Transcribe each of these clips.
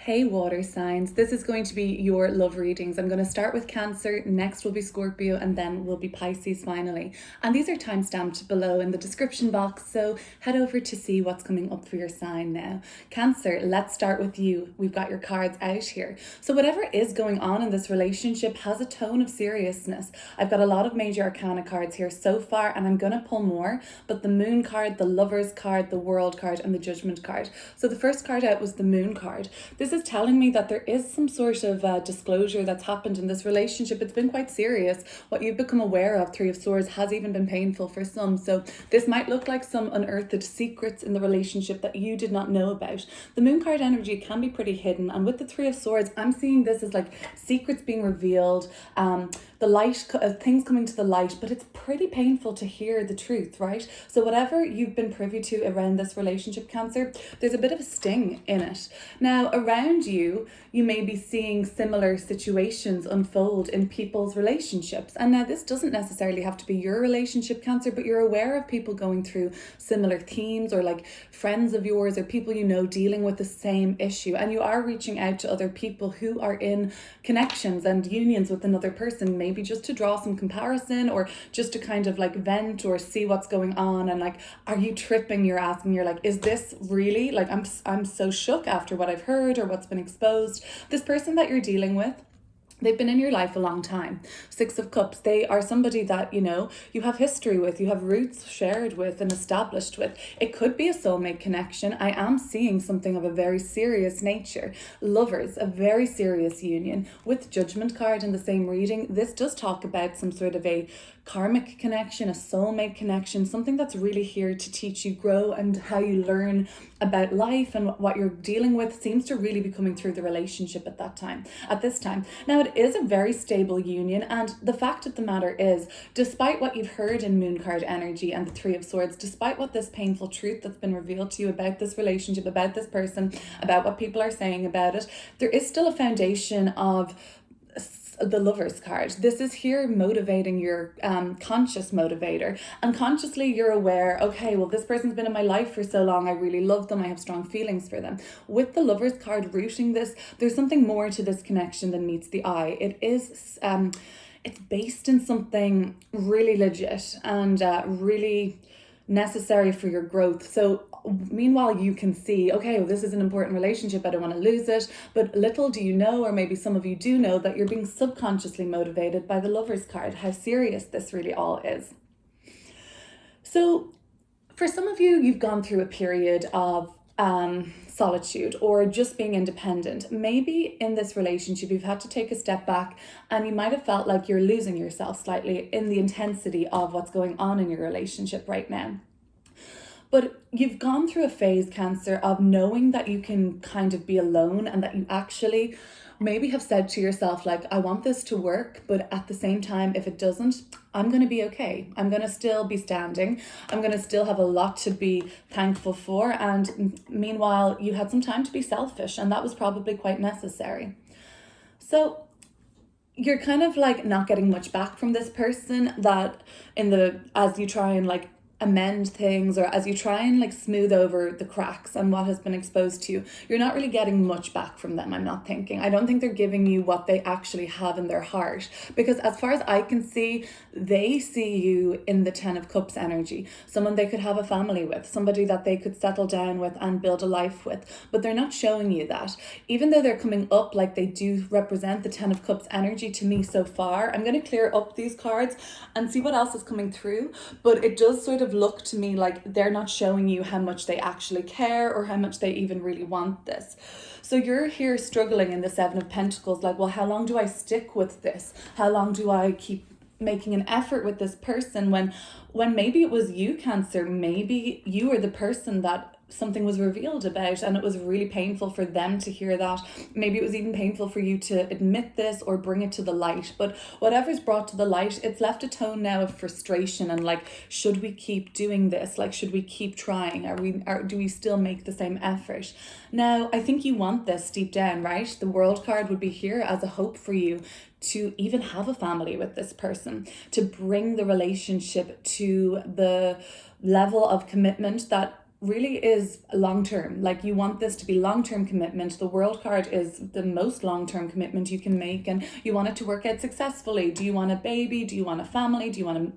Hey water signs, this is going to be your love readings. I'm going to start with Cancer, next will be Scorpio, and then will be Pisces finally. And these are time-stamped below in the description box, so head over to see what's coming up for your sign now. Cancer, let's start with you. We've got your cards out here. So whatever is going on in this relationship has a tone of seriousness. I've got a lot of major arcana cards here so far, and I'm going to pull more, but the Moon card, the Lovers card, the World card, and the Judgment card. So the first card out was the Moon card. This is telling me that there is some sort of disclosure that's happened in this relationship. It's been quite serious. What you've become aware of, Three of Swords, has even been painful for some. So this might look like some unearthed secrets in the relationship that you did not know about. The Moon card energy can be pretty hidden. And with the Three of Swords, I'm seeing this as like secrets being revealed, the light, things coming to the light, but it's pretty painful to hear the truth, right? So whatever you've been privy to around this relationship, Cancer, there's a bit of a sting in it. Now, around you, you may be seeing similar situations unfold in people's relationships. And now this doesn't necessarily have to be your relationship, Cancer, but you're aware of people going through similar themes, or like friends of yours or people you know dealing with the same issue. And you are reaching out to other people who are in connections and unions with another person, maybe just to draw some comparison, or just to kind of like vent or see what's going on. And like, are you tripping? You're asking, you're like, is this really, like, I'm so shook after what I've heard or what's been exposed. This person that you're dealing with, they've been in your life a long time. Six of Cups, they are somebody that, you know, you have history with, you have roots shared with and established with. It could be a soulmate connection. I am seeing something of a very serious nature. Lovers, a very serious union. With Judgment card in the same reading, this does talk about some sort of a karmic connection, a soulmate connection, something that's really here to teach you, grow, and how you learn about life and what you're dealing with seems to really be coming through the relationship at this time. Now, it is a very stable union, and the fact of the matter is, despite what you've heard in Moon card energy and the Three of Swords, despite what this painful truth that's been revealed to you about this relationship, about this person, about what people are saying about it, there is still a foundation of the Lovers card. This is here motivating your conscious motivator, and consciously you're aware, okay, well, this person's been in my life for so long, I really love them, I have strong feelings for them. With the Lovers card rooting this, there's something more to this connection than meets the eye. It is it's based in something really legit and really necessary for your growth. So meanwhile, you can see, okay, well, this is an important relationship, I don't want to lose it. But little do you know, or maybe some of you do know, that you're being subconsciously motivated by the Lovers card, how serious this really all is. So for some of you, you've gone through a period of solitude or just being independent. Maybe in this relationship you've had to take a step back, and you might have felt like you're losing yourself slightly in the intensity of what's going on in your relationship right now. But you've gone through a phase, Cancer, of knowing that you can kind of be alone, and that you actually maybe have said to yourself, like, I want this to work, but at the same time, if it doesn't, I'm going to be okay. I'm going to still be standing. I'm going to still have a lot to be thankful for. And meanwhile, you had some time to be selfish, and that was probably quite necessary. So you're kind of like not getting much back from this person, that as you try and like amend things, or as you try and like smooth over the cracks and what has been exposed to you, you're not really getting much back from them. I don't think they're giving you what they actually have in their heart, because as far as I can see, they see you in the Ten of Cups energy, someone they could have a family with, somebody that they could settle down with and build a life with. But they're not showing you that, even though they're coming up like they do represent the Ten of Cups energy to me so far. I'm going to clear up these cards and see what else is coming through, but it does sort of look to me like they're not showing you how much they actually care, or how much they even really want this. So you're here struggling in the Seven of Pentacles, like, well, how long do I stick with this? How long do I keep making an effort with this person, when maybe it was you, Cancer, maybe you were the person that something was revealed about, and it was really painful for them to hear that. Maybe it was even painful for you to admit this or bring it to the light. But whatever's brought to the light, it's left a tone now of frustration, and like, should we keep doing this? Like, should we keep trying? Do we still make the same effort? Now, I think you want this deep down, right? The World card would be here as a hope for you to even have a family with this person, to bring the relationship to the level of commitment that really is long-term. Like, you want this to be long-term commitment. The World card is the most long-term commitment you can make, and you want it to work out successfully. Do you want a baby? Do you want a family? Do you want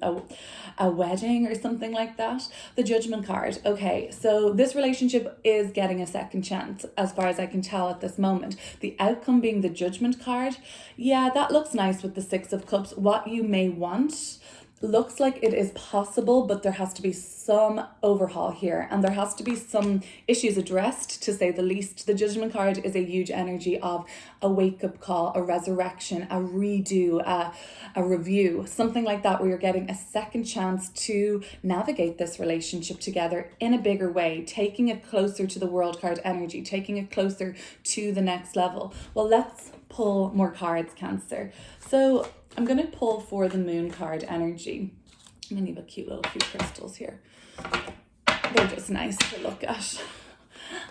a wedding or something like that? The Judgment card. Okay, so this relationship is getting a second chance, as far as I can tell at this moment. The outcome being the Judgment card. Yeah, that looks nice with the Six of Cups. What you may want looks like it is possible, but there has to be some overhaul here, and there has to be some issues addressed, to say the least. The Judgment card is a huge energy of a wake-up call, a resurrection, a redo, a review, something like that, where you're getting a second chance to navigate this relationship together in a bigger way, taking it closer to the World card energy, taking it closer to the next level. Well, let's pull more cards, Cancer. So I'm going to pull for the Moon card energy. I'm going to leave a cute little few crystals here. They're just nice to look at.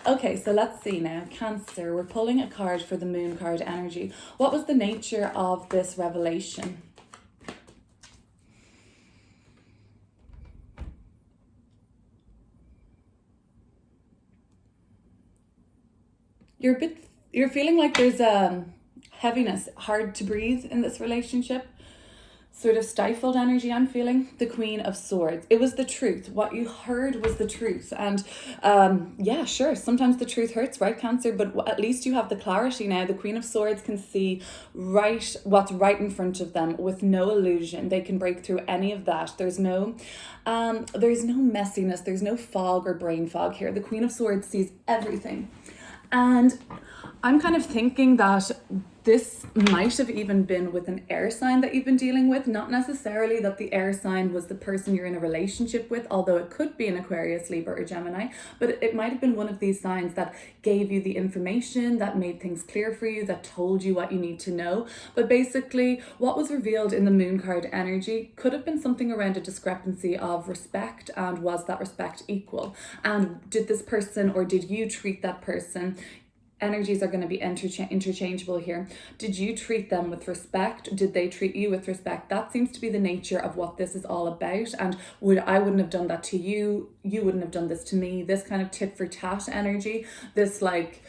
Okay, so let's see now. Cancer, we're pulling a card for the Moon card energy. What was the nature of this revelation? You're feeling like there's a heaviness, hard to breathe in this relationship, sort of stifled energy I'm feeling. The Queen of Swords. It was the truth. What you heard was the truth. And yeah, sure, sometimes the truth hurts, right, Cancer? But at least you have the clarity now. The Queen of Swords can see right what's right in front of them with no illusion. They can break through any of that. There's no messiness. There's no fog or brain fog here. The Queen of Swords sees everything. And I'm kind of thinking that this might have even been with an air sign that you've been dealing with. Not necessarily that the air sign was the person you're in a relationship with, although it could be an Aquarius, Libra, or Gemini. But it might have been one of these signs that gave you the information, that made things clear for you, that told you what you need to know. But basically, what was revealed in the Moon card energy could have been something around a discrepancy of respect, and was that respect equal? And did this person, or did you treat that person? Energies are going to be interchangeable here. Did you treat them with respect? Did they treat you with respect? That seems to be the nature of what this is all about. And I wouldn't have done that to you. You wouldn't have done this to me. This kind of tit for tat energy. This like,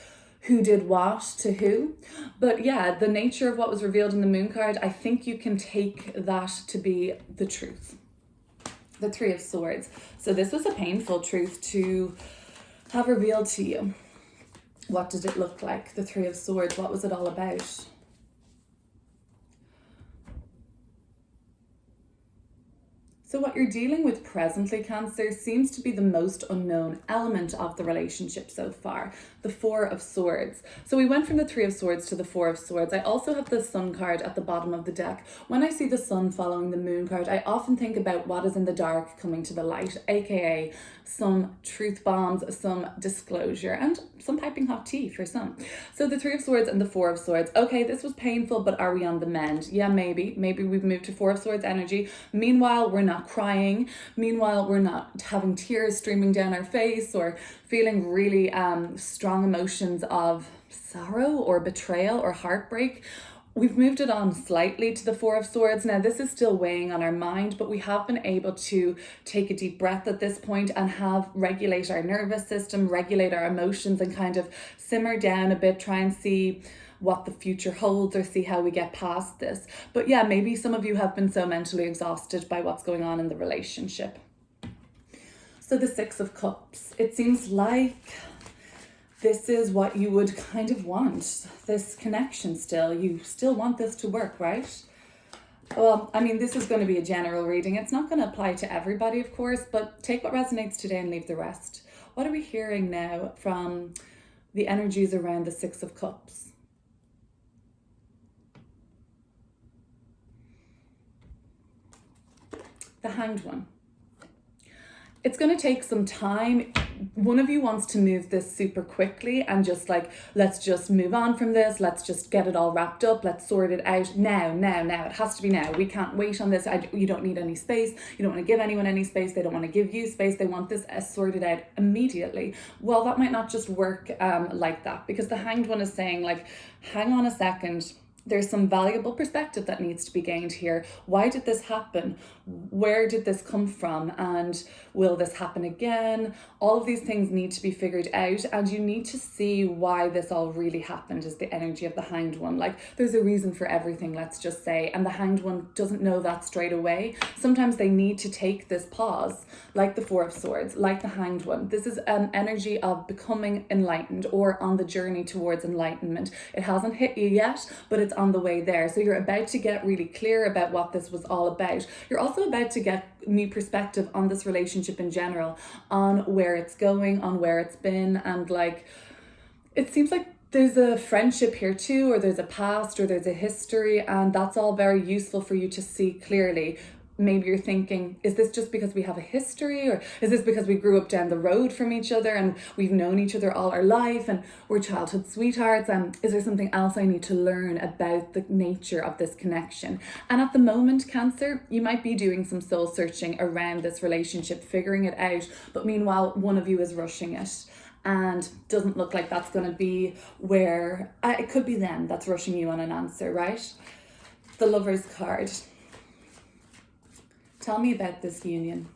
who did what to who. But yeah, the nature of what was revealed in the Moon card, I think you can take that to be the truth. The Three of Swords. So this was a painful truth to have revealed to you. What did it look like? The Three of Swords, what was it all about? So what you're dealing with presently, Cancer, seems to be the most unknown element of the relationship so far. The Four of Swords. So we went from the Three of Swords to the Four of Swords. I also have the Sun card at the bottom of the deck. When I see the Sun following the Moon card, I often think about what is in the dark coming to the light, aka some truth bombs, some disclosure, and some piping hot tea for some. So the Three of Swords and the Four of Swords. Okay, this was painful, but are we on the mend? Yeah, maybe. Maybe we've moved to Four of Swords energy. Meanwhile, we're not crying. Meanwhile, we're not having tears streaming down our face or feeling really strong emotions of sorrow or betrayal or heartbreak. We've moved it on slightly to the Four of Swords. Now, this is still weighing on our mind, but we have been able to take a deep breath at this point and regulate our nervous system, regulate our emotions, and kind of simmer down a bit, try and see what the future holds or see how we get past this. But yeah, maybe some of you have been so mentally exhausted by what's going on in the relationship. So the Six of Cups, it seems like this is what you would kind of want, this connection still. You still want this to work, right? Well, I mean, this is going to be a general reading. It's not going to apply to everybody, of course, but take what resonates today and leave the rest. What are we hearing now from the energies around the Six of Cups? The Hanged One. It's going to take some time. One of you wants to move this super quickly and just like, let's just move on from this. Let's just get it all wrapped up. Let's sort it out now. It has to be now. We can't wait on this. You don't need any space. You don't want to give anyone any space. They don't want to give you space. They want this sorted out immediately. Well, that might not just work like that, because the Hanged One is saying like, hang on a second. There's some valuable perspective that needs to be gained here. Why did this happen? where did this come from, and will this happen again? All of these things need to be figured out, and you need to see why this all really happened, is the energy of the Hanged One. Like, there's a reason for everything, let's just say, and the Hanged One doesn't know that straight away. Sometimes they need to take this pause, like the Four of Swords, like the Hanged One. This is an energy of becoming enlightened, or on the journey towards enlightenment. It hasn't hit you yet, but it's on the way there. So you're about to get really clear about what this was all about. You're also about to get new perspective on this relationship in general, on where it's going, on where it's been, and like, it seems like there's a friendship here too, or there's a past, or there's a history, and that's all very useful for you to see clearly. Maybe you're thinking, is this just because we have a history, or is this because we grew up down the road from each other and we've known each other all our life and we're childhood sweethearts, and is there something else I need to learn about the nature of this connection? And at the moment, Cancer, you might be doing some soul searching around this relationship, figuring it out, but meanwhile one of you is rushing it, and doesn't look like that's going to be where it could be them that's rushing you on an answer, right? The Lover's card. Tell me about this union.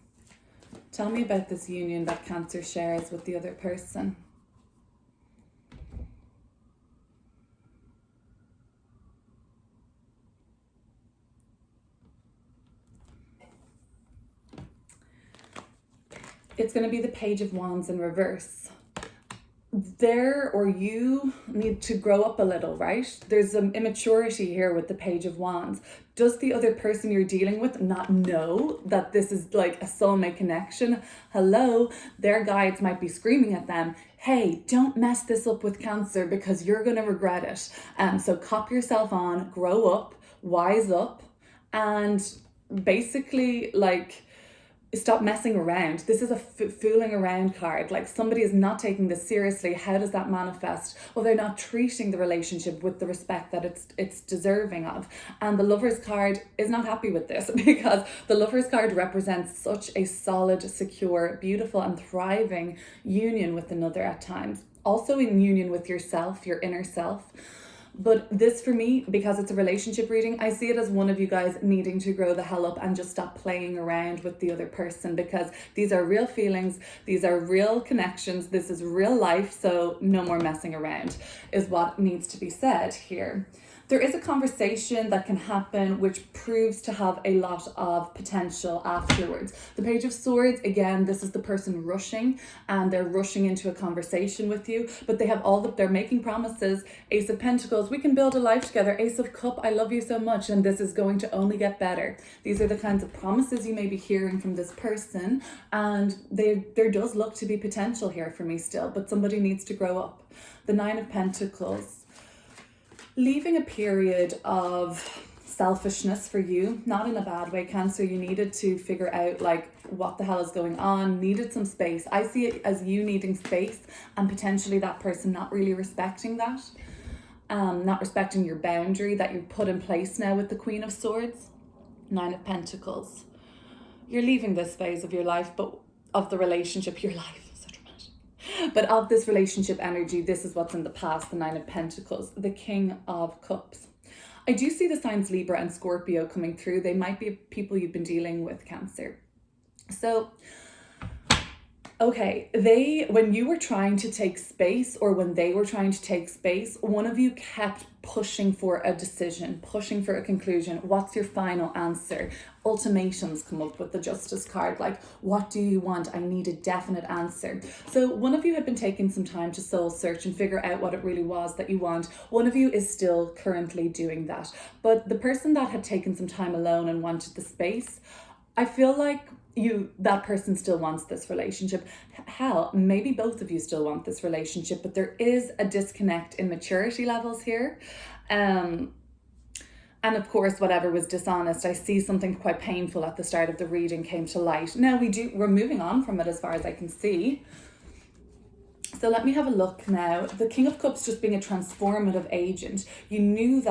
Tell me about this union that Cancer shares with the other person. It's going to be the Page of Wands in reverse. You need to grow up a little, right? There's some immaturity here with the Page of Wands. Does the other person you're dealing with not know that this is like a soulmate connection? Hello, their guides might be screaming at them, hey, don't mess this up with Cancer because you're going to regret it. So cop yourself on, grow up, wise up, and basically like, stop messing around. This is a fooling around card. Like, somebody is not taking this seriously. How does that manifest? Well, they're not treating the relationship with the respect that it's deserving of. And the Lover's card is not happy with this, because the Lover's card represents such a solid, secure, beautiful and thriving union with another at times. Also in union with yourself, your inner self. But this, for me, because it's a relationship reading, I see it as one of you guys needing to grow the hell up and just stop playing around with the other person, because these are real feelings, these are real connections, this is real life, so no more messing around is what needs to be said here. There is a conversation that can happen which proves to have a lot of potential afterwards. The Page of Swords, again, this is the person rushing, and they're rushing into a conversation with you, but they have they're making promises. Ace of Pentacles, we can build a life together. Ace of Cup, I love you so much, and this is going to only get better. These are the kinds of promises you may be hearing from this person, and there does look to be potential here for me still, but somebody needs to grow up. The Nine of Pentacles. Leaving a period of selfishness for you, not in a bad way, Cancer. You needed to figure out like what the hell is going on, needed some space. I see it as you needing space, and potentially that person not really respecting that, not respecting your boundary that you've put in place now with the Queen of Swords. Nine of Pentacles. You're leaving this phase of your life, but of the relationship, your life. But of this relationship energy, this is what's in the past, the Nine of Pentacles, the King of Cups. I do see the signs Libra and Scorpio coming through. They might be people you've been dealing with, Cancer. So, okay, when you were trying to take space, or when they were trying to take space, one of you kept pushing for a decision, pushing for a conclusion. What's your final answer? Ultimatums come up with the Justice card, like, what do you want? I need a definite answer. So one of you had been taking some time to soul search and figure out what it really was that you want. One of you is still currently doing that. But the person that had taken some time alone and wanted the space, I feel like that person still wants this relationship. Hell, maybe both of you still want this relationship, but there is a disconnect in maturity levels here. And of course, whatever was dishonest, I see something quite painful at the start of the reading came to light. Now we're moving on from it as far as I can see. So let me have a look now. The King of Cups just being a transformative agent. You knew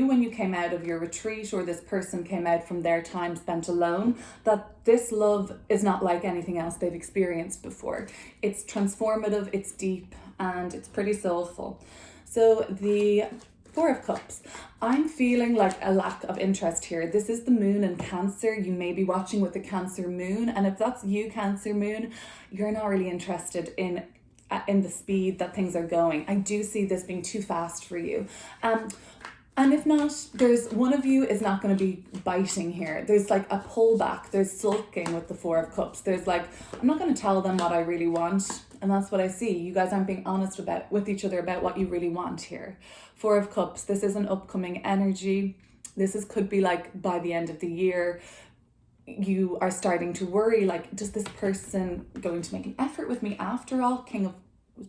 when you came out of your retreat, or this person came out from their time spent alone, that this love is not like anything else they've experienced before. It's transformative, it's deep, and it's pretty soulful. So the Four of Cups. I'm feeling like a lack of interest here. This is the moon in Cancer. You may be watching with the Cancer moon. And if that's you, Cancer moon, you're not really interested in the speed that things are going. I do see this being too fast for you. And if not, there's one of you is not going to be biting here. There's like a pullback. There's sulking with the Four of Cups. There's like, I'm not going to tell them what I really want. And that's what I see. You guys aren't being honest with each other about what you really want here. Four of Cups. This is an upcoming energy. Could be like by the end of the year, you are starting to worry, like, does this person going to make an effort with me after all? King of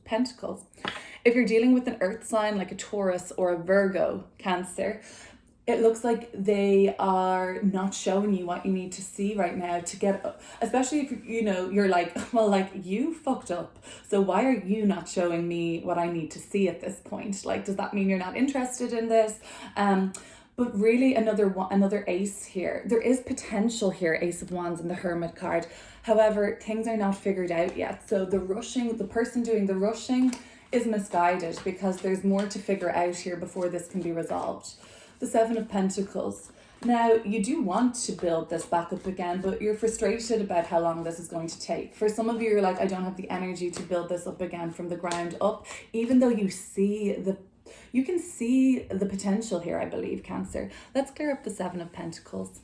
Pentacles. If you're dealing with an earth sign like a Taurus or a Virgo, Cancer, it looks like they are not showing you what you need to see right now to get, especially if you're like, well, like, you fucked up, so why are you not showing me what I need to see at this point? Like, does that mean you're not interested in this? But really, another ace here. There is potential here, Ace of Wands and the Hermit card. However, things are not figured out yet. So the person doing the rushing is misguided, because there's more to figure out here before this can be resolved. The Seven of Pentacles. Now, you do want to build this back up again, but you're frustrated about how long this is going to take. For some of you, you're like, I don't have the energy to build this up again from the ground up, even though you can see the potential here, I believe, Cancer. Let's clear up the Seven of Pentacles.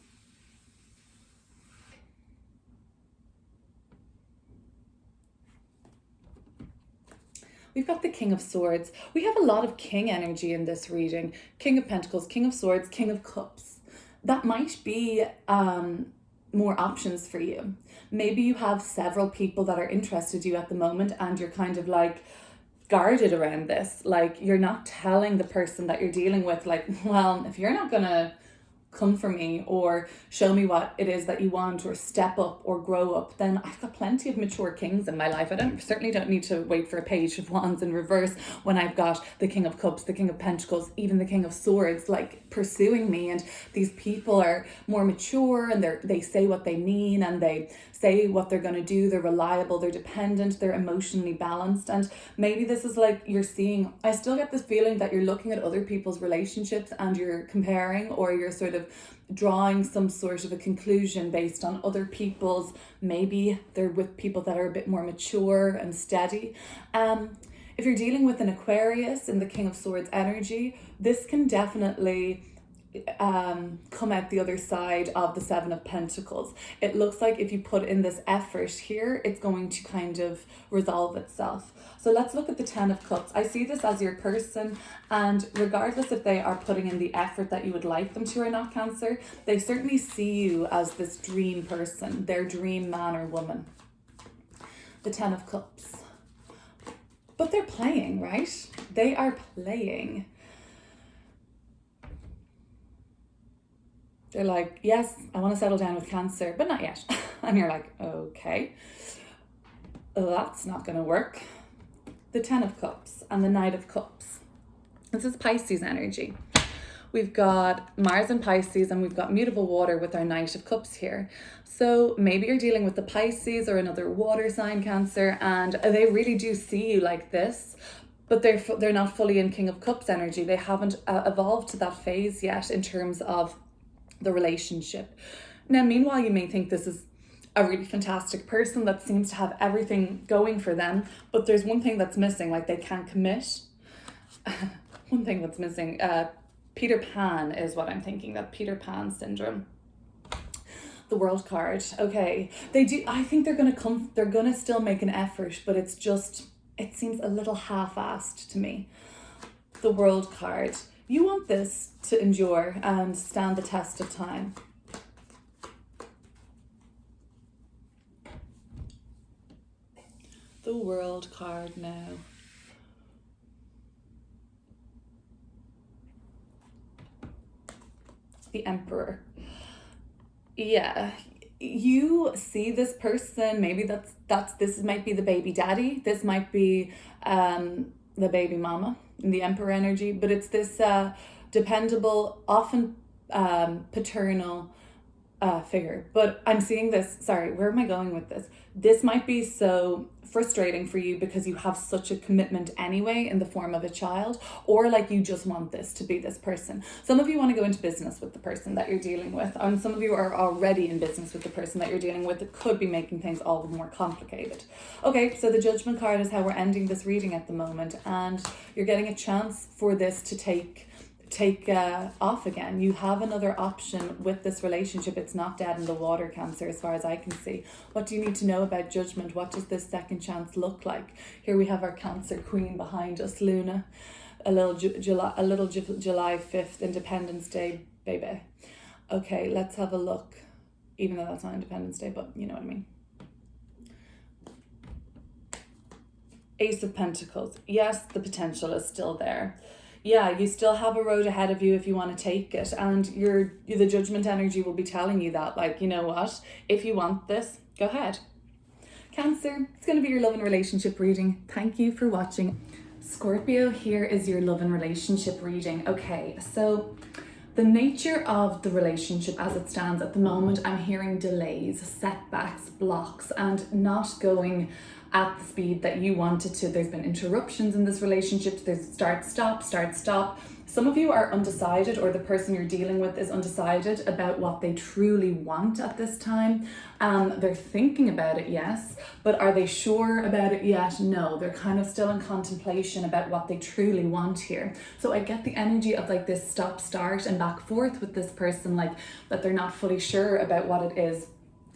We've got the King of Swords. We have a lot of king energy in this reading. King of Pentacles, King of Swords, King of Cups. That might be more options for you. Maybe you have several people that are interested in you at the moment, and you're kind of like guarded around this. Like, you're not telling the person that you're dealing with, like, well, if you're not gonna come for me or show me what it is that you want, or step up or grow up, then I've got plenty of mature kings in my life. I certainly don't need to wait for a Page of Wands in reverse when I've got the King of Cups, the King of Pentacles, even the King of Swords, like, pursuing me. And these people are more mature, and they say what they mean, and they say what they're going to do. They're reliable, they're dependent, they're emotionally balanced. And maybe this is like, I still get this feeling that you're looking at other people's relationships and you're comparing, or you're sort of drawing some sort of a conclusion based on other people's, maybe they're with people that are a bit more mature and steady. If you're dealing with an Aquarius in the King of Swords energy, this can definitely come out the other side of the Seven of Pentacles. It looks like if you put in this effort here, it's going to kind of resolve itself. So let's look at the Ten of Cups. I see this as your person, and regardless if they are putting in the effort that you would like them to or not, Cancer, they certainly see you as this dream person, their dream man or woman. The Ten of Cups. But they're playing, right? They are playing. They're like, yes, I want to settle down with Cancer, but not yet. And you're like, okay, that's not going to work. The Ten of Cups and the Knight of Cups. This is Pisces energy. We've got Mars and Pisces, and we've got mutable water with our Knight of Cups here. So maybe you're dealing with the Pisces or another water sign, Cancer, and they really do see you like this, but they're not fully in King of Cups energy. They haven't evolved to that phase yet in terms of the relationship. Now, meanwhile, you may think this is a really fantastic person that seems to have everything going for them, but there's one thing that's missing, like they can't commit. One thing that's missing, Peter Pan is what I'm thinking, that Peter Pan syndrome. The World card. Okay, I think they're gonna still make an effort, but it seems a little half-assed to me. The World card. You want this to endure and stand the test of time. The World card now. The Emperor. Yeah, you see this person, maybe this might be the baby daddy, this might be the baby mama in the Emperor energy, but it's this dependable, often paternal figure. But I'm seeing this, sorry, where am I going with this? This might be so frustrating for you because you have such a commitment anyway in the form of a child, or like you just want this to be this person. Some of you want to go into business with the person that you're dealing with, and some of you are already in business with the person that you're dealing with. It could be making things all the more complicated. Okay, so the Judgment card is how we're ending this reading at the moment, and you're getting a chance for this to take off again. You have another option with this relationship. It's not dead in the water, Cancer, as far as I can see. What do you need to know about Judgment? What does this second chance look like? Here we have our Cancer Queen behind us, Luna. A little July 5th, Independence Day, baby. Okay, let's have a look. Even though that's not Independence Day, but you know what I mean. Ace of Pentacles. Yes, the potential is still there. Yeah, you still have a road ahead of you if you want to take it, and the Judgment energy will be telling you that, like, you know what, if you want this, go ahead. Cancer, it's going to be your love and relationship reading. Thank you for watching. Scorpio, here is your love and relationship reading. Okay, so the nature of the relationship as it stands at the moment, I'm hearing delays, setbacks, blocks, and not going at the speed that you wanted to. There's been interruptions in this relationship. There's start, stop. Some of you are undecided, or the person you're dealing with is undecided about what they truly want at this time. They're thinking about it, yes, but are they sure about it yet? No, they're kind of still in contemplation about what they truly want here. So I get the energy of like this stop, start and back forth with this person, like that they're not fully sure about what it is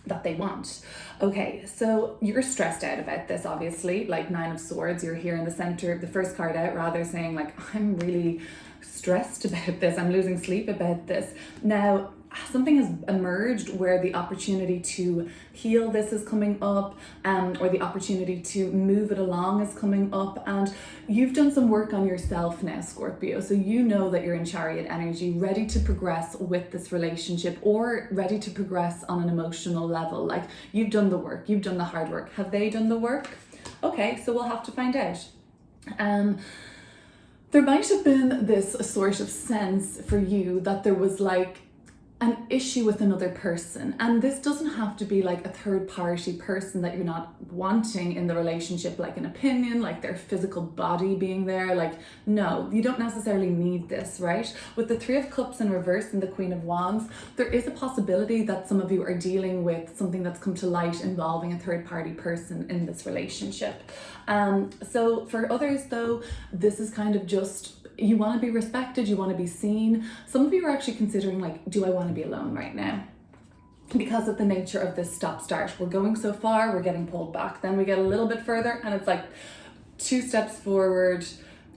that they want. Okay, so you're stressed out about this, obviously, like Nine of Swords. You're here in the center, the first card out rather, saying like, I'm really stressed about this, I'm losing sleep about this. Now, something has emerged where the opportunity to heal this is coming up, or the opportunity to move it along is coming up, and you've done some work on yourself now, Scorpio. So you know that you're in Chariot energy, ready to progress with this relationship, or ready to progress on an emotional level. Like, you've done the work, you've done the hard work. Have they done the work? Okay, so we'll have to find out. There might have been this sort of sense for you that there was like an issue with another person, and this doesn't have to be like a third party person that you're not wanting in the relationship, like an opinion, like their physical body being there. Like, no, you don't necessarily need this, right? With the Three of Cups in reverse and the Queen of Wands, there is a possibility that some of you are dealing with something that's come to light involving a third party person in this relationship. So for others though, this is kind of just, you want to be respected, you want to be seen. Some of you are actually considering like, do I want to be alone right now? Because of the nature of this stop start. We're going so far, we're getting pulled back. Then we get a little bit further and it's like 2 steps forward,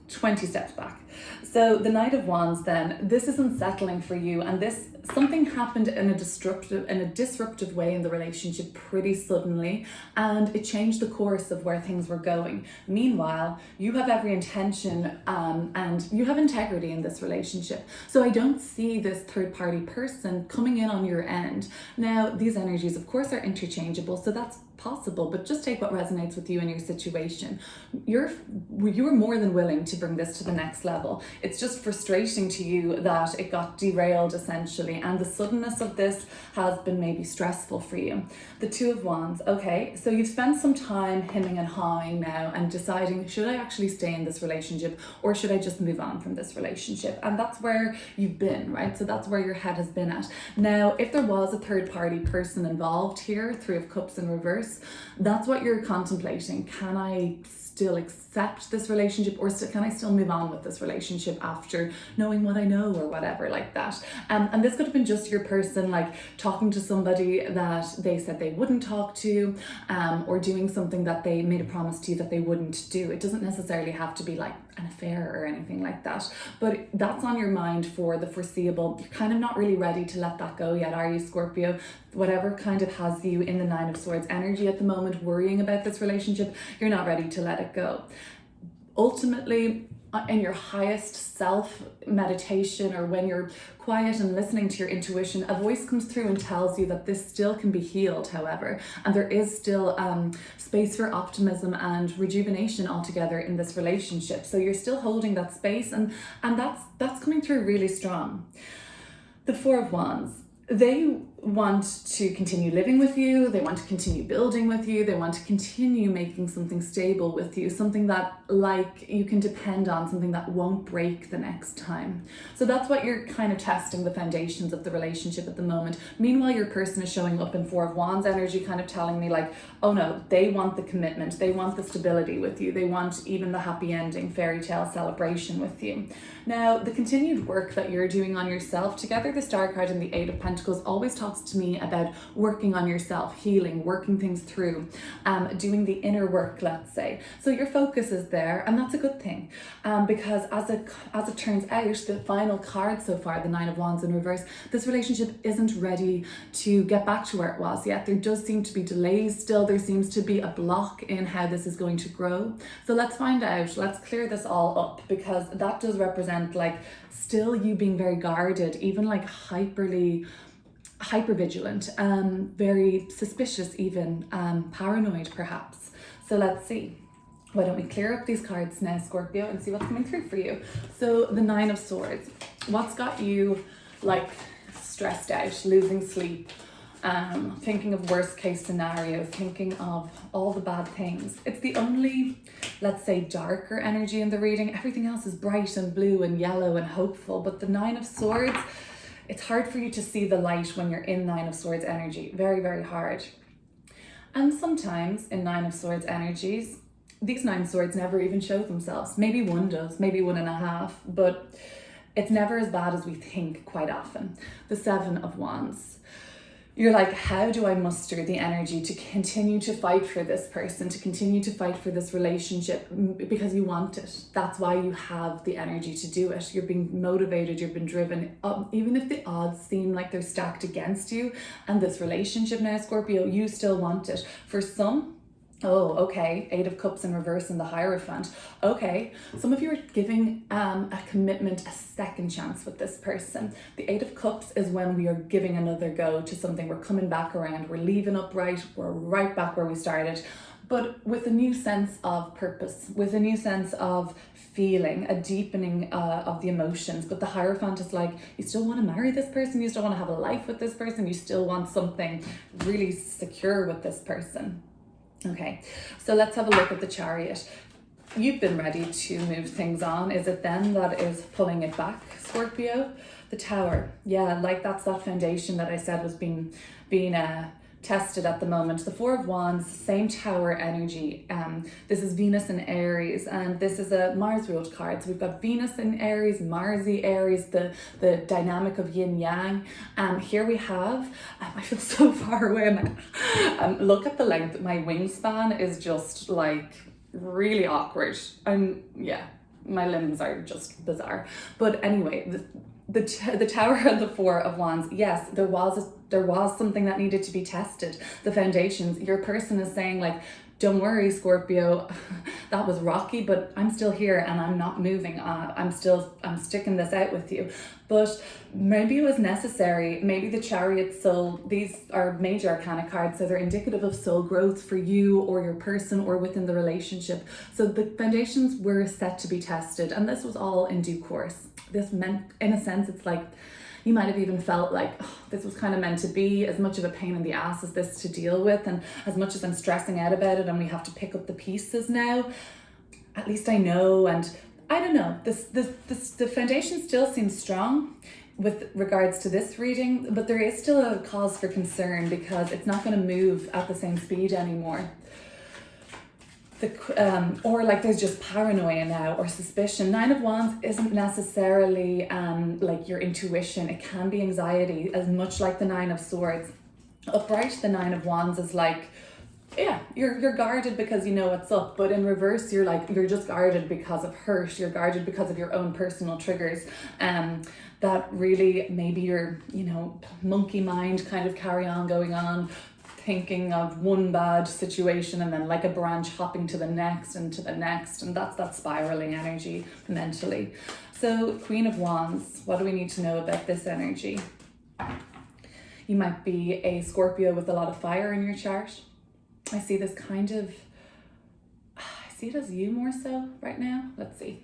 20 steps back. So the Knight of Wands then, this is unsettling for you, and this, something happened in a disruptive way in the relationship pretty suddenly, and it changed the course of where things were going. Meanwhile, you have every intention and you have integrity in this relationship. So I don't see this third party person coming in on your end. Now, these energies of course are interchangeable, so that's possible, but just take what resonates with you in your situation. You were more than willing to bring this to the next level. It's just frustrating to you that it got derailed essentially, and the suddenness of this has been maybe stressful for you. The Two of Wands. Okay, so you've spent some time hemming and hawing now and deciding, should I actually stay in this relationship or should I just move on from this relationship? And that's where you've been, right? So that's where your head has been at. Now, if there was a third party person involved here, Three of Cups in reverse, that's what you're contemplating. Can I still accept this relationship, or can I still move on with this relationship after knowing what I know, or whatever like that? And this could have been just your person like talking to somebody that they said they wouldn't talk to, or doing something that they made a promise to you that they wouldn't do. It doesn't necessarily have to be like an affair or anything like that, but that's on your mind for the foreseeable. You're kind of not really ready to let that go yet, are you, Scorpio? Whatever kind of has you in the Nine of Swords energy at the moment, worrying about this relationship, you're not ready to let it go. Ultimately, in your highest self meditation, or when you're quiet and listening to your intuition, a voice comes through and tells you that this still can be healed, however, and there is still space for optimism and rejuvenation altogether in this relationship. So you're still holding that space, and that's coming through really strong. The Four of Wands. They want to continue living with you, they want to continue building with you, they want to continue making something stable with you, something that like you can depend on, something that won't break the next time. So that's what you're kind of testing the foundations of the relationship at the moment. Meanwhile, your person is showing up in Four of Wands energy, kind of telling me like, oh no, they want the commitment, they want the stability with you, they want even the happy ending, fairy tale celebration with you. Now, the continued work that you're doing on yourself, together the Star card and the Eight of Pentacles always talks to me about working on yourself, healing, working things through, doing the inner work, let's say. So your focus is there, and that's a good thing, because as it turns out, the final card so far, the Nine of Wands in reverse, this relationship isn't ready to get back to where it was yet. There does seem to be delays still. There seems to be a block in how this is going to grow. So let's find out. Let's clear this all up, because that does represent like still you being very guarded, even like hyper vigilant, very suspicious, even paranoid perhaps. So let's see. Why don't we clear up these cards now, Scorpio, and see what's coming through for you. So the Nine of Swords, what's got you like stressed out, losing sleep, thinking of worst case scenarios, thinking of all the bad things? It's the only, let's say, darker energy in the reading. Everything else is bright and blue and yellow and hopeful, but the Nine of Swords, it's hard for you to see the light when you're in Nine of Swords energy. Very, very hard. And sometimes in Nine of Swords energies, these Nine Swords never even show themselves. Maybe one does, maybe one and a half, but it's never as bad as we think quite often. The Seven of Wands. You're like, how do I muster the energy to continue to fight for this person, to continue to fight for this relationship? Because you want it. That's why you have the energy to do it. You're being motivated, you've been driven, even if the odds seem like they're stacked against you. And this relationship now, Scorpio, you still want it. For some, oh, okay, Eight of Cups in reverse and the Hierophant. Okay, some of you are giving a commitment a second chance with this person. The Eight of Cups is when we are giving another go to something. We're coming back around, we're leaving upright, we're right back where we started, but with a new sense of purpose, with a new sense of feeling, a deepening of the emotions. But the Hierophant is like, you still want to marry this person, you still want to have a life with this person, you still want something really secure with this person. Okay, so let's have a look at the Chariot. You've been ready to move things on. Is it then that is pulling it back, Scorpio? The Tower. Yeah, like that's that foundation that I said was being tested at the moment. The Four of Wands, same Tower energy. This is Venus in Aries, and this is a Mars ruled card. So we've got Venus in Aries, Marsy Aries, the dynamic of yin yang. Here we have, I feel so far away. Look at the length. My wingspan is just like really awkward. Yeah, my limbs are just bizarre. But anyway, the Tower and the Four of Wands, yes, there was something that needed to be tested. The foundations. Your person is saying like, don't worry, Scorpio, that was rocky, but I'm still here and I'm not moving. I'm sticking this out with you. But maybe it was necessary. Maybe the Chariot soul, these are major arcana cards, so they're indicative of soul growth for you or your person or within the relationship. So the foundations were set to be tested, and this was all in due course. This meant, in a sense, it's like, you might have even felt like, oh, this was kind of meant to be, as much of a pain in the ass as this to deal with, and as much as I'm stressing out about it and we have to pick up the pieces now, at least I know. And I don't know, the foundation still seems strong with regards to this reading, but there is still a cause for concern because it's not going to move at the same speed anymore. Or like there's just paranoia now or suspicion. Nine of Wands isn't necessarily like your intuition. It can be anxiety, as much like the Nine of Swords. Upright, the Nine of Wands is like, yeah, you're guarded because you know what's up, but in reverse you're like, you're just guarded because of hurt. You're guarded because of your own personal triggers, that really maybe your, monkey mind kind of carry on going on, thinking of one bad situation and then like a branch hopping to the next and to the next, and that's that spiraling energy mentally. So Queen of Wands, what do we need to know about this energy? You might be a Scorpio with a lot of fire in your chart. I see this kind of, I see it as you more so right now. Let's see.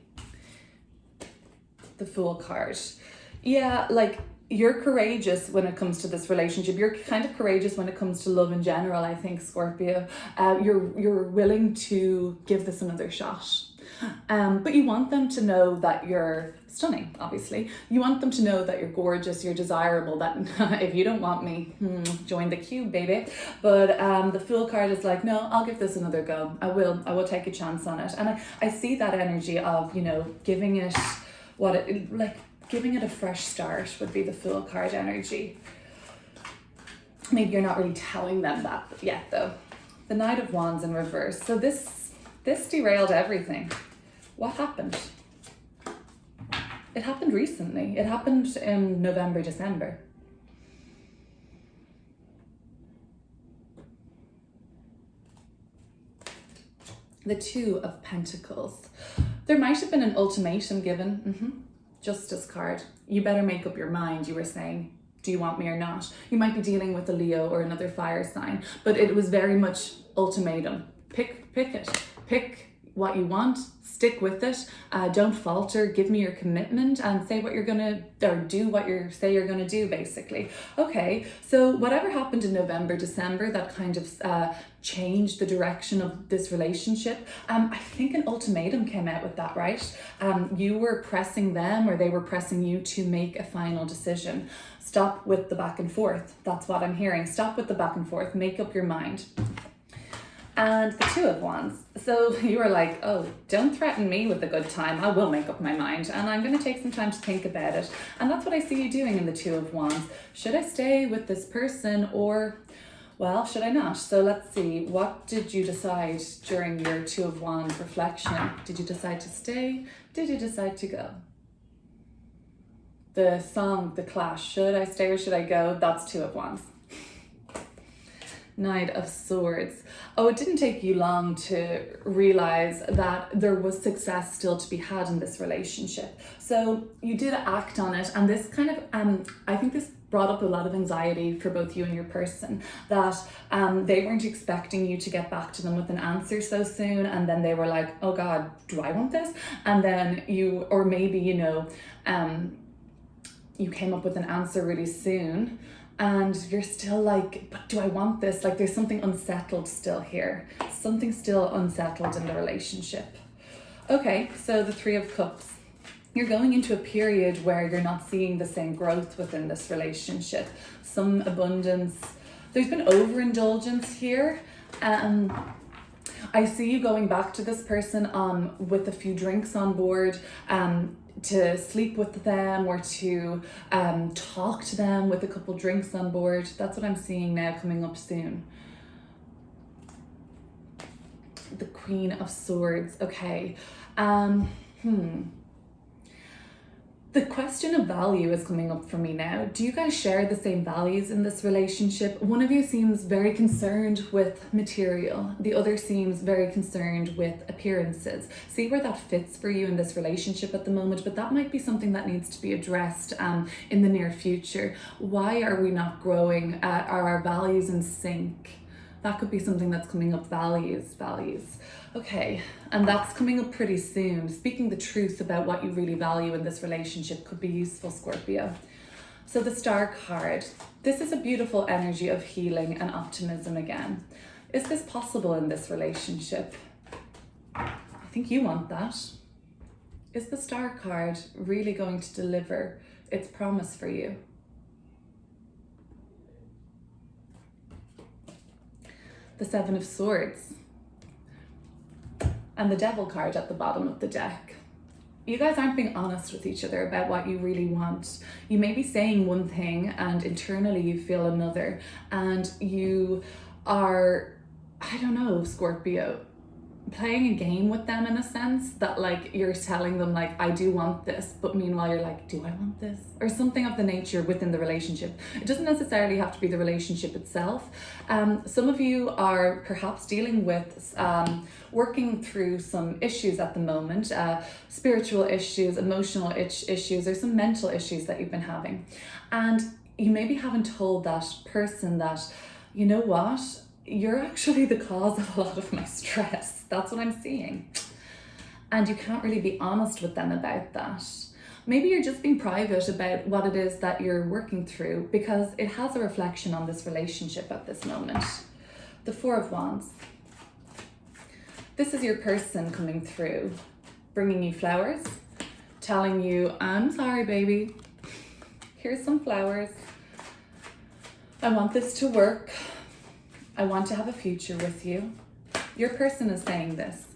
The Fool card. Yeah, like you're courageous when it comes to this relationship. You're kind of courageous when it comes to love in general, I think, Scorpio. You're willing to give this another shot. But you want them to know that you're stunning, obviously. You want them to know that you're gorgeous, you're desirable, that if you don't want me, join the queue, baby. But the Fool card is like, no, I'll give this another go. I will take a chance on it. And I see that energy of, giving it giving it a fresh start would be the Fool card energy. Maybe you're not really telling them that yet, though. The Knight of Wands in reverse. So this derailed everything. What happened? It happened recently. It happened in November, December. The Two of Pentacles. There might have been an ultimatum given. Justice card. You better make up your mind, you were saying. Do you want me or not? You might be dealing with a Leo or another fire sign, but it was very much ultimatum. Pick it. Pick what you want, stick with it, don't falter, give me your commitment and say what you're gonna, or do what you say you're gonna do, basically. Okay, so whatever happened in November, December, that kind of changed the direction of this relationship. I think an ultimatum came out with that, right? You were pressing them or they were pressing you to make a final decision. Stop with the back and forth. That's what I'm hearing. Stop with the back and forth, make up your mind. And the Two of Wands. So you were like, oh, don't threaten me with a good time. I will make up my mind and I'm going to take some time to think about it. And that's what I see you doing in the Two of Wands. Should I stay with this person or, well, should I not? So let's see. What did you decide during your Two of Wands reflection? Did you decide to stay? Did you decide to go? The song, The Clash, should I stay or should I go? That's Two of Wands. Knight of Swords. Oh, it didn't take you long to realize that there was success still to be had in this relationship. So you did act on it, and this kind of, I think this brought up a lot of anxiety for both you and your person, that they weren't expecting you to get back to them with an answer so soon, and then they were like, oh God, do I want this? And then you, or maybe, you came up with an answer really soon, and you're still like, but do I want this? Like there's something unsettled still here. Something still unsettled in the relationship. Okay, so the Three of Cups. You're going into a period where you're not seeing the same growth within this relationship. Some abundance. There's been overindulgence here. I see you going back to this person with a few drinks on board, to sleep with them or to talk to them with a couple drinks on board. That's what I'm seeing now coming up soon. The Queen of Swords. Okay. The question of value is coming up for me now. Do you guys share the same values in this relationship? One of you seems very concerned with material. The other seems very concerned with appearances. See where that fits for you in this relationship at the moment, but that might be something that needs to be addressed in the near future. Why are we not growing? Are our values in sync? That could be something that's coming up, values. Okay, and that's coming up pretty soon. Speaking the truth about what you really value in this relationship could be useful, Scorpio. So the Star card. This is a beautiful energy of healing and optimism again. Is this possible in this relationship? I think you want that. Is the Star card really going to deliver its promise for you? The Seven of Swords. And the Devil card at the bottom of the deck. You guys aren't being honest with each other about what you really want. You may be saying one thing and internally you feel another, and you are, I don't know, Scorpio, playing a game with them in a sense that like you're telling them like, I do want this, but meanwhile you're like, do I want this? Or something of the nature within the relationship. It doesn't necessarily have to be the relationship itself. Some of you are perhaps dealing with working through some issues at the moment, spiritual issues, emotional issues, or some mental issues that you've been having. And you maybe haven't told that person that, you know what, you're actually the cause of a lot of my stress. That's what I'm seeing. And you can't really be honest with them about that. Maybe you're just being private about what it is that you're working through, because it has a reflection on this relationship at this moment. The Four of Wands. This is your person coming through, bringing you flowers, telling you, I'm sorry, baby. Here's some flowers. I want this to work. I want to have a future with you. Your person is saying this.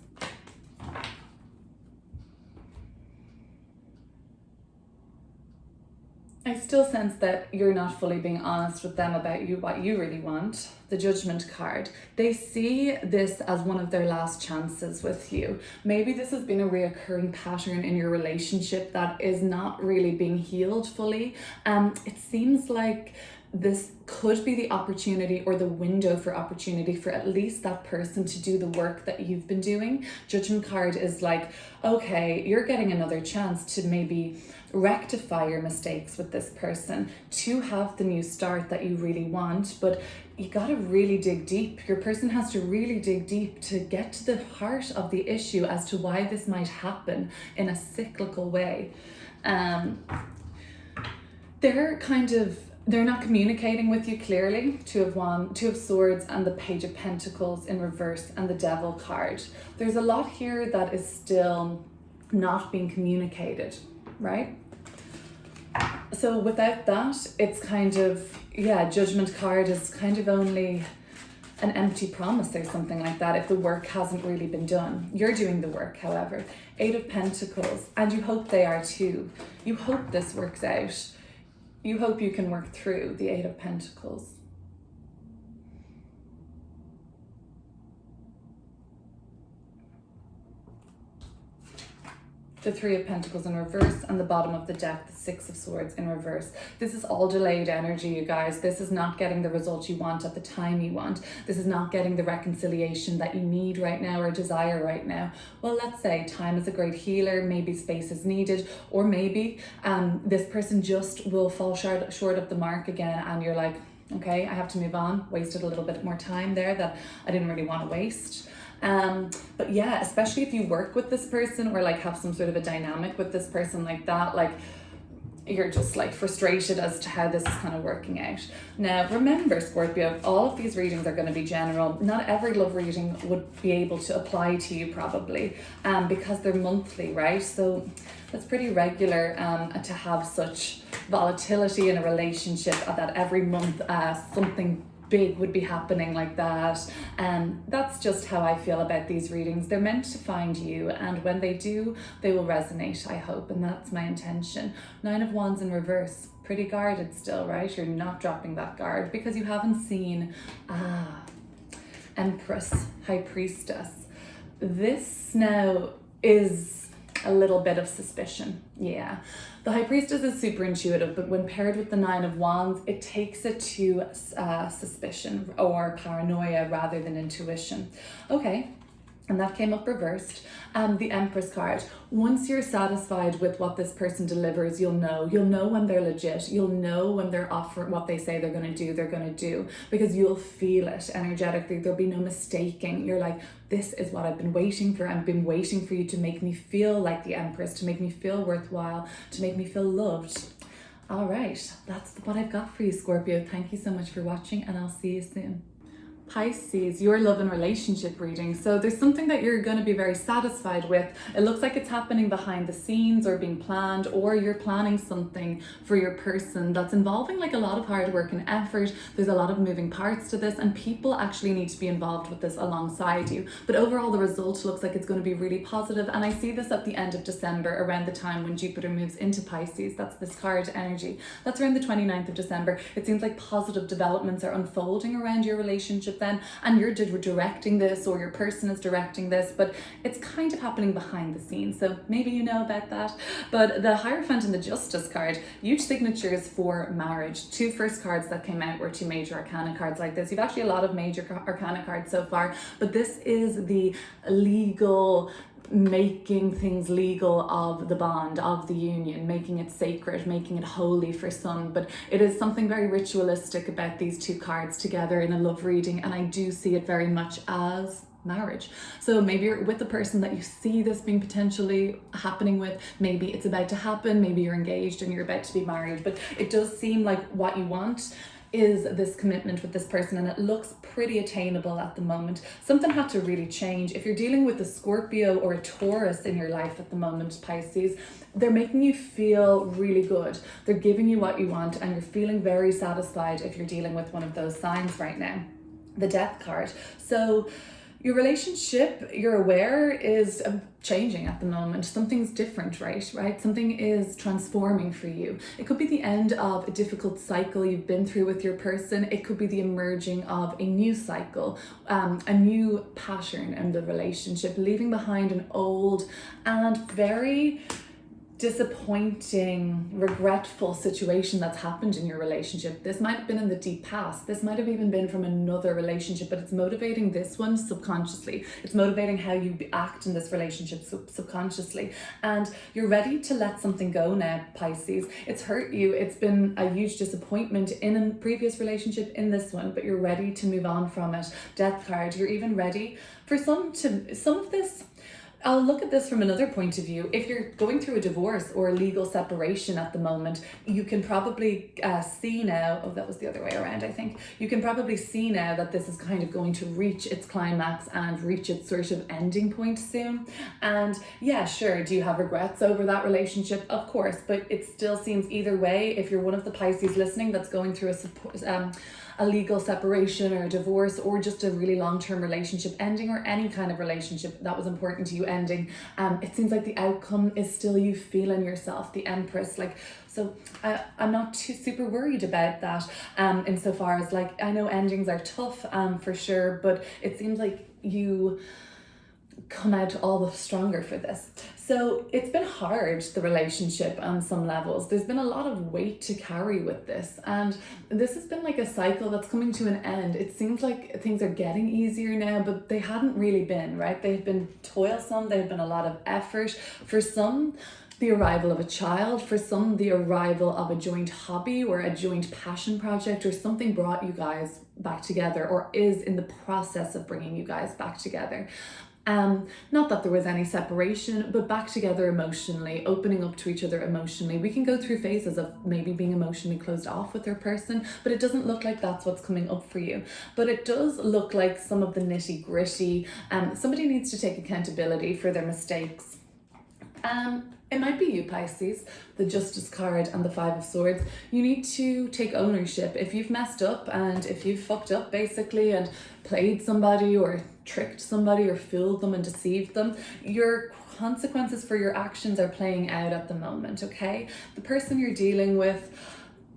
I still sense that you're not fully being honest with them about what you really want. The Judgment card. They see this as one of their last chances with you. Maybe this has been a reoccurring pattern in your relationship that is not really being healed fully. It seems like this could be the opportunity or the window for opportunity for at least that person to do the work that you've been doing. Judgment card is like, okay, you're getting another chance to maybe rectify your mistakes with this person, to have the new start that you really want, but you got to really dig deep. Your person has to really dig deep to get to the heart of the issue as to why this might happen in a cyclical way. They're not communicating with you clearly. Two of Swords and the Page of Pentacles in reverse and the Devil card. There's a lot here that is still not being communicated, right? So without that, it's kind of, Judgment card is kind of only an empty promise or something like that if the work hasn't really been done. You're doing the work, however. Eight of Pentacles, and you hope they are too. You hope this works out. You hope you can work through the Eight of Pentacles. The Three of Pentacles in reverse, and the bottom of the deck, the Six of Swords in reverse. This is all delayed energy, you guys. This is not getting the result you want at the time you want. This is not getting the reconciliation that you need right now or desire right now. Well, let's say time is a great healer, maybe space is needed, or maybe this person just will fall short of the mark again, and you're like, okay, I have to move on. Wasted a little bit more time there that I didn't really want to waste. But yeah, especially if you work with this person or like have some sort of a dynamic with this person like that, like you're just like frustrated as to how this is kind of working out. Now, remember, Scorpio, all of these readings are going to be general. Not every love reading would be able to apply to you probably, because they're monthly, right? So that's pretty regular to have such volatility in a relationship that every month something big would be happening like that. And that's just how I feel about these readings. They're meant to find you, and when they do, they will resonate, I hope, and that's my intention. Nine of Wands in reverse, pretty guarded still, right? You're not dropping that guard because you haven't seen Empress, High Priestess. This now is a little bit of suspicion. Yeah, the High Priestess is super intuitive, but when paired with the Nine of Wands, it takes it to suspicion or paranoia rather than intuition. Okay, and that came up reversed. The Empress card. Once you're satisfied with what this person delivers, you'll know when they're legit. You'll know when they're offering what they say they're going to do, because you'll feel it energetically. There'll be no mistaking. You're like, this is what I've been waiting for. I've been waiting for you to make me feel like the Empress, to make me feel worthwhile, to make me feel loved. All right, that's what I've got for you, Scorpio. Thank you so much for watching, and I'll see you soon. Pisces, your love and relationship reading. So there's something that you're going to be very satisfied with. It looks like it's happening behind the scenes or being planned, or you're planning something for your person that's involving like a lot of hard work and effort. There's a lot of moving parts to this, and people actually need to be involved with this alongside you. But overall, the result looks like it's going to be really positive. And I see this at the end of December, around the time when Jupiter moves into Pisces. That's this card energy. That's around the 29th of December. It seems like positive developments are unfolding around your relationship then, and you're directing this, or your person is directing this, but it's kind of happening behind the scenes, so maybe you know about that. But the Hierophant and the Justice card, huge signatures for marriage. Two first cards that came out were two major arcana cards like this. You've actually a lot of major arcana cards so far, but this is the legal, making things legal of the bond, of the union, making it sacred, making it holy for some. But it is something very ritualistic about these two cards together in a love reading, and I do see it very much as marriage. So maybe you're with the person that you see this being potentially happening with. Maybe it's about to happen. Maybe you're engaged and you're about to be married. But it does seem like what you want is this commitment with this person, and it looks pretty attainable at the moment. Something had to really change. If you're dealing with a Scorpio or a Taurus in your life at the moment, Pisces, they're making you feel really good. They're giving you what you want, and you're feeling very satisfied if you're dealing with one of those signs right now. The Death card. So your relationship, you're aware, is changing at the moment. Something's different, right? Something is transforming for you. It could be the end of a difficult cycle you've been through with your person. It could be the emerging of a new cycle, a new pattern in the relationship, leaving behind an old and very disappointing, regretful situation that's happened in your relationship. This might have been in the deep past. This might have even been from another relationship, but it's motivating this one subconsciously. It's motivating how you act in this relationship subconsciously. And you're ready to let something go now, Pisces. It's hurt you. It's been a huge disappointment in a previous relationship, in this one, but you're ready to move on from it. Death card. You're even ready for some of this. I'll look at this from another point of view. If you're going through a divorce or a legal separation at the moment, you can probably see now, that was the other way around, I think. You can probably see now that this is kind of going to reach its climax and reach its sort of ending point soon. And yeah, sure, do you have regrets over that relationship? Of course, but it still seems either way, if you're one of the Pisces listening that's going through a legal separation or a divorce, or just a really long-term relationship ending, or any kind of relationship that was important to you ending, it seems like the outcome is still you feeling yourself, the Empress. So I'm not too super worried about that, insofar as I know endings are tough, for sure, but it seems like you come out all the stronger for this. So it's been hard, the relationship, on some levels. There's been a lot of weight to carry with this, and this has been like a cycle that's coming to an end. It seems like things are getting easier now, but they hadn't really been, right? They've been toilsome. They've been a lot of effort. For some, the arrival of a child. For some, the arrival of a joint hobby or a joint passion project, or something brought you guys back together, or is in the process of bringing you guys back together. Not that there was any separation, but back together emotionally, opening up to each other emotionally. We can go through phases of maybe being emotionally closed off with their person, but it doesn't look like that's what's coming up for you. But it does look like some of the nitty gritty. Somebody needs to take accountability for their mistakes. It might be you, Pisces, the Justice card and the Five of Swords. You need to take ownership. If you've messed up, and if you've fucked up basically and played somebody or tricked somebody or fooled them and deceived them, your consequences for your actions are playing out at the moment, okay? The person you're dealing with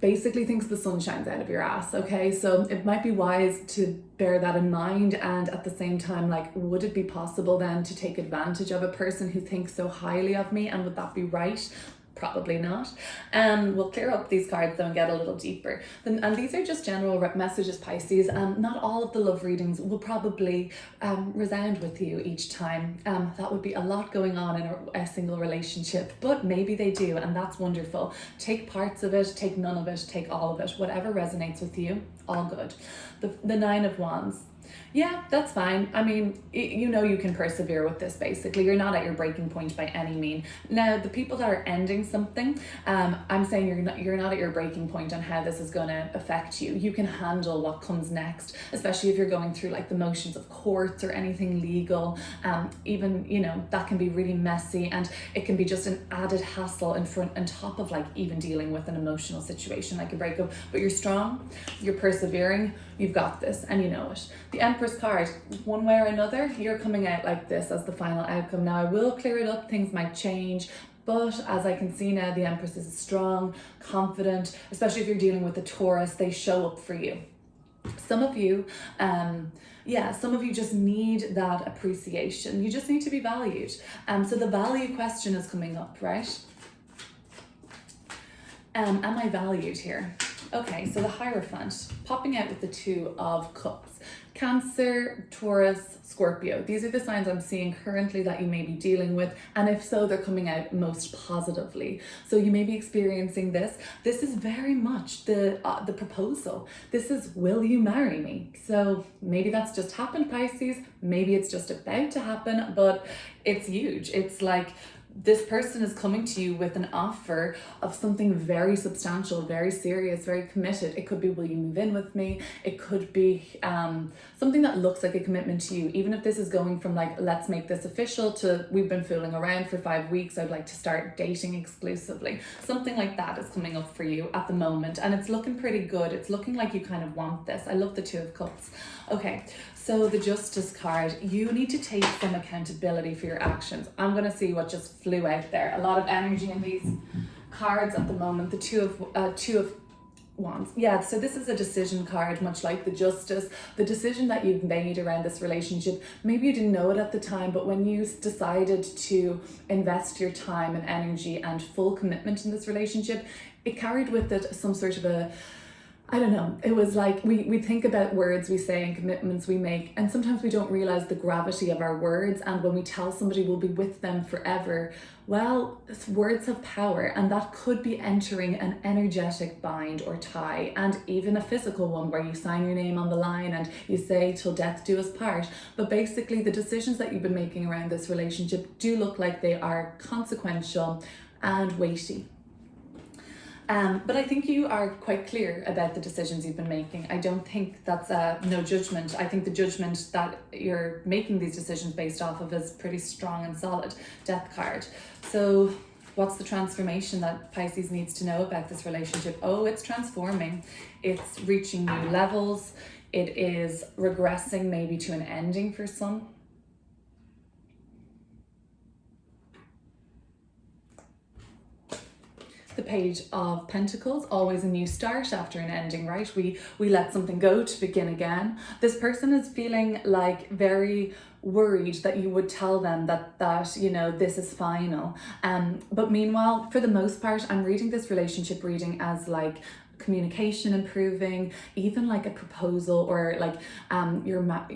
basically thinks the sun shines out of your ass, okay? So it might be wise to bear that in mind, and at the same time, would it be possible then to take advantage of a person who thinks so highly of me, and would that be right? Probably not. We'll clear up these cards though and get a little deeper. And these are just general messages, Pisces. Not all of the love readings will probably resound with you each time. That would be a lot going on in a single relationship, but maybe they do, and that's wonderful. Take parts of it, take none of it, take all of it. Whatever resonates with you, all good. The Nine of Wands. Yeah, that's fine. I mean, you can persevere with this, basically. You're not at your breaking point by any mean. Now, the people that are ending something, I'm saying you're not at your breaking point on how this is going to affect you. You can handle what comes next, especially if you're going through the motions of courts or anything legal. Even, that can be really messy, and it can be just an added hassle on top of even dealing with an emotional situation like a breakup. But you're strong, you're persevering, you've got this, and you know it. The Empress card, one way or another, you're coming out like this as the final outcome. Now, I will clear it up, things might change, but as I can see now, the Empress is strong, confident, especially if you're dealing with a Taurus, they show up for you. Some of you, just need that appreciation. You just need to be valued. So the value question is coming up, right? Am I valued here? Okay, so the Hierophant, popping out with the Two of Cups. Cancer, Taurus, Scorpio. These are the signs I'm seeing currently that you may be dealing with, and if so, they're coming out most positively. So you may be experiencing this. This is very much the proposal. This is, will you marry me? So maybe that's just happened, Pisces. Maybe it's just about to happen, but it's huge. It's like this person is coming to you with an offer of something very substantial, very serious, very committed. It could be, will you move in with me? It could be something that looks like a commitment to you. Even if this is going from like, let's make this official, to we've been fooling around for 5 weeks, I'd like to start dating exclusively. Something like that is coming up for you at the moment, and it's looking pretty good. It's looking like you kind of want this. I love the Two of Cups. Okay, so the Justice card, you need to take some accountability for your actions. I'm going to see what just flew out there. A lot of energy in these cards at the moment. The Two of Wands. Yeah, so this is a decision card, much like the Justice. The decision that you've made around this relationship, maybe you didn't know it at the time, but when you decided to invest your time and energy and full commitment in this relationship, it carried with it some sort of a, I don't know, it was like we think about words we say and commitments we make, and sometimes we don't realize the gravity of our words. And when we tell somebody we'll be with them forever, well, words have power, and that could be entering an energetic bind or tie, and even a physical one where you sign your name on the line and you say till death do us part. But basically the decisions that you've been making around this relationship do look like they are consequential and weighty. But I think you are quite clear about the decisions you've been making. I don't think that's no judgment. I think the judgment that you're making these decisions based off of is pretty strong and solid. Death card. So what's the transformation that Pisces needs to know about this relationship? Oh, it's transforming. It's reaching new levels. It is regressing maybe to an ending for some. The Page of Pentacles, always a new start after an ending, right? We let something go to begin again. This person is feeling like very worried that you would tell them that you know, this is final. But meanwhile, for the most part, I'm reading this relationship reading as like communication improving, even like a proposal, or like